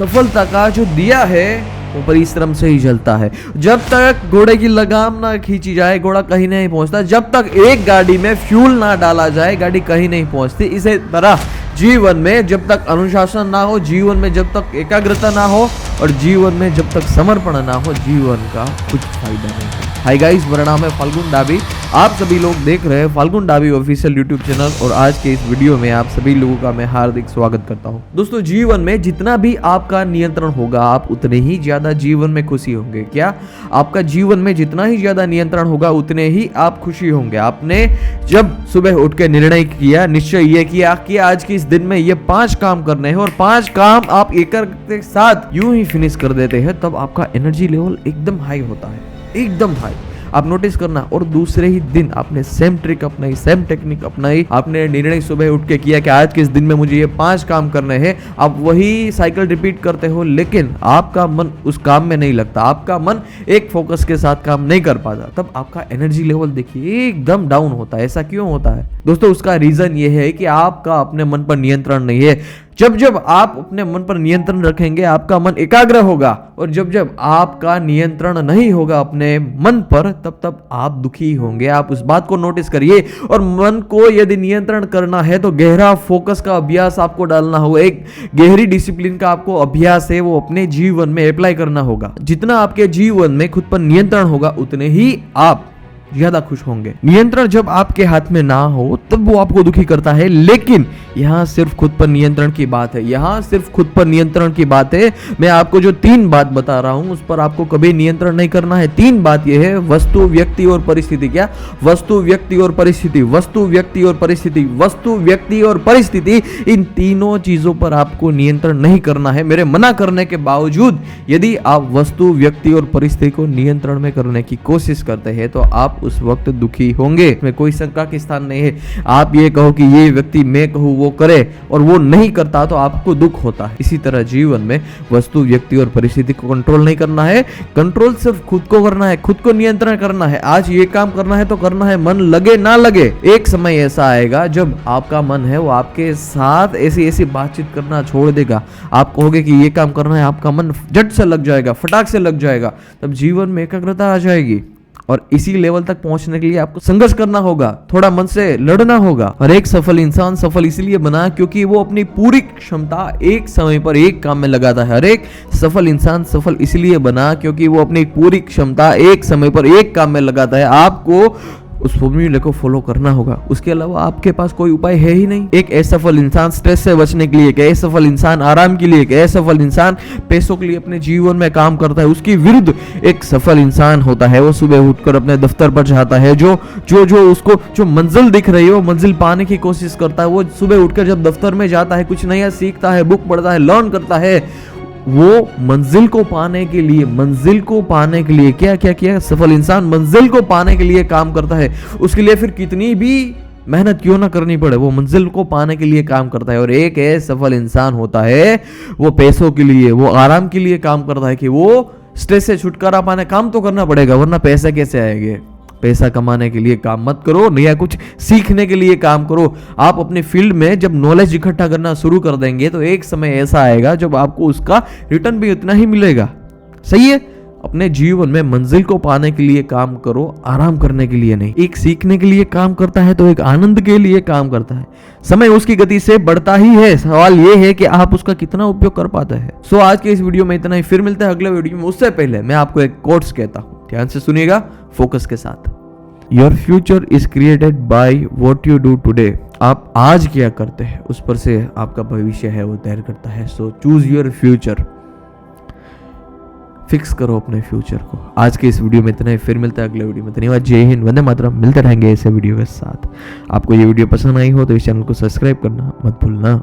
सफलता का जो दिया है वो परिश्रम से ही जलता है। जब तक घोड़े की लगाम ना खींची जाए घोड़ा कहीं नहीं पहुंचता। जब तक एक गाड़ी में फ्यूल ना डाला जाए गाड़ी कहीं नहीं पहुंचती। इसी तरह जीवन में जब तक अनुशासन ना हो, जीवन में जब तक एकाग्रता ना हो और जीवन में जब तक समर्पण ना हो, जीवन का कुछ फायदा नहीं है। हाय गाइस, मेरा नाम है फाल्गुन डाबी। आप सभी लोग देख रहे हैं फाल्गुन डाबी ऑफिशियल यूट्यूब चैनल और आज के इस वीडियो में आप सभी लोगों का मैं हार्दिक स्वागत करता हूं। दोस्तों, जीवन में जितना भी आपका नियंत्रण होगा आप उतने ही ज्यादा जीवन में खुशी होंगे। क्या आपका जीवन में जितना ही ज्यादा नियंत्रण होगा उतने ही आप खुशी होंगे। आपने जब सुबह उठ के निर्णय किया, निश्चय ये किया कि आज के इस दिन में ये 5 काम करने हैं और 5 काम आप एक साथ यूं ही फिनिश कर देते हैं, तब आपका एनर्जी लेवल एकदम हाई होता है, एकदम हाई। आप नोटिस करना। और दूसरे ही दिन आपने सेम ट्रिक अपनाई, सेम टेक्निक अपनाई, आपने निर्णय सुबह उठ के किया कि आज के इस दिन में मुझे ये 5 काम करने हैं। आप वही साइकिल रिपीट करते हो लेकिन आपका मन उस काम में नहीं लगता, आपका मन एक फोकस के साथ काम नहीं कर पाता, तब आपका एनर्जी लेवल देखिए एकदम डाउन होता है। ऐसा क्यों होता है दोस्तों? उसका रीजन ये है कि आपका अपने मन पर नियंत्रण नहीं है। जब जब आप अपने मन पर नियंत्रण रखेंगे आपका मन एकाग्र होगा और जब जब आपका नियंत्रण नहीं होगा अपने मन पर तब तब आप दुखी होंगे। आप उस बात को नोटिस करिए। और मन को यदि नियंत्रण करना है तो गहरा फोकस का अभ्यास आपको डालना होगा। एक गहरी डिसिप्लिन का आपको अभ्यास है वो अपने जीवन में अप्लाई करना होगा। जितना आपके जीवन में खुद पर नियंत्रण होगा उतने ही आप ज्यादा खुश होंगे। नियंत्रण जब आपके हाथ में ना हो तब वो आपको दुखी करता है, लेकिन यहाँ सिर्फ खुद पर नियंत्रण की बात है। यहाँ सिर्फ खुद पर नियंत्रण की बात है। मैं आपको जो 3 बात बता रहा हूं उस पर आपको कभी नियंत्रण नहीं करना है। 3 बात यह है, वस्तु, व्यक्ति और परिस्थिति। क्या? वस्तु, व्यक्ति और परिस्थिति, वस्तु, व्यक्ति और परिस्थिति, वस्तु, व्यक्ति और परिस्थिति। इन तीनों चीजों पर आपको नियंत्रण नहीं करना है। मेरे मना करने के बावजूद यदि आप वस्तु, व्यक्ति और परिस्थिति को नियंत्रण में करने की कोशिश करते हैं तो आप उस वक्त दुखी होंगे। इसमें कोई शंका की स्थान नहीं है। आप ये कहो कि ये व्यक्ति मैं कहूँ वो करे और वो नहीं करता तो आपको दुख होता है। इसी तरह जीवन में वस्तु, व्यक्ति और परिस्थिति को कंट्रोल नहीं करना है। कंट्रोल सिर्फ खुद को करना है, खुद को नियंत्रण करना है। आज ये काम करना है तो करना है, मन लगे ना लगे। एक समय ऐसा आएगा जब आपका मन है वो आपके साथ ऐसी ऐसी बातचीत करना छोड़ देगा। आप कहोगे कि ये काम करना है, आपका मन झट से लग जाएगा, फटाक से लग जाएगा। तब जीवन में एकाग्रता आ जाएगी। और इसी लेवल तक पहुंचने के लिए आपको संघर्ष करना होगा, थोड़ा मन से लड़ना होगा। और एक सफल इंसान सफल इसलिए बना क्योंकि वो अपनी पूरी क्षमता एक समय पर एक काम में लगाता है। हर एक सफल इंसान सफल इसलिए बना क्योंकि वो अपनी पूरी क्षमता एक समय पर एक काम में लगाता है। आपको उस फॉर्मूले को फॉलो करना होगा, उसके अलावा आपके पास कोई उपाय है ही नहीं। एक असफल इंसान स्ट्रेस से बचने के लिए, एक असफल इंसान आराम के लिए, एक असफल इंसान पैसों के लिए अपने जीवन में काम करता है। उसकी विरुद्ध एक सफल इंसान होता है, वो सुबह उठकर अपने दफ्तर पर जाता है। जो जो जो उसको जो मंजिल दिख रही है वो मंजिल पाने की कोशिश करता है। वो सुबह उठकर जब दफ्तर में जाता है, कुछ नया सीखता है, बुक पढ़ता है, लर्न करता है। वो मंजिल को पाने के लिए क्या क्या किया? सफल इंसान मंजिल को पाने के लिए काम करता है। उसके लिए फिर कितनी भी मेहनत क्यों ना करनी पड़े वो मंजिल को पाने के लिए काम करता है। और एक है सफल इंसान होता है वो पैसों के लिए, वो आराम के लिए काम करता है कि वो स्ट्रेस से छुटकारा पाने काम तो करना पड़ेगा वरना पैसे कैसे आएंगे। पैसा कमाने के लिए काम मत करो, नया कुछ सीखने के लिए काम करो। आप अपने फील्ड में जब नॉलेज इकट्ठा करना शुरू कर देंगे तो एक समय ऐसा आएगा जब आपको उसका रिटर्न भी उतना ही मिलेगा। सही है? अपने जीवन में मंजिल को पाने के लिए काम करो, आराम करने के लिए नहीं। एक सीखने के लिए काम करता है तो एक आनंद के लिए काम करता है। समय उसकी गति से बढ़ता ही है, सवाल ये है कि आप उसका कितना उपयोग कर पाते हैं। सो आज के इस वीडियो में इतना ही, फिर मिलते हैं अगले वीडियो में। उससे पहले मैं आपको एक कोट्स कहता हूं, ध्यान से सुनिएगा फोकस के साथ। Your future is created by what you do today. आप आज क्या करते हैं उस पर से आपका भविष्य है वो तय करता है। So choose your future, fix करो अपने फ्यूचर को। आज के इस वीडियो में इतना ही, फिर मिलता है अगले वीडियो में। धन्यवाद, जय हिंद, वंदे मातरम। मिलते रहेंगे ऐसे वीडियो के साथ। आपको ये वीडियो पसंद आई हो तो इस चैनल को सब्सक्राइब करना मत भूलना।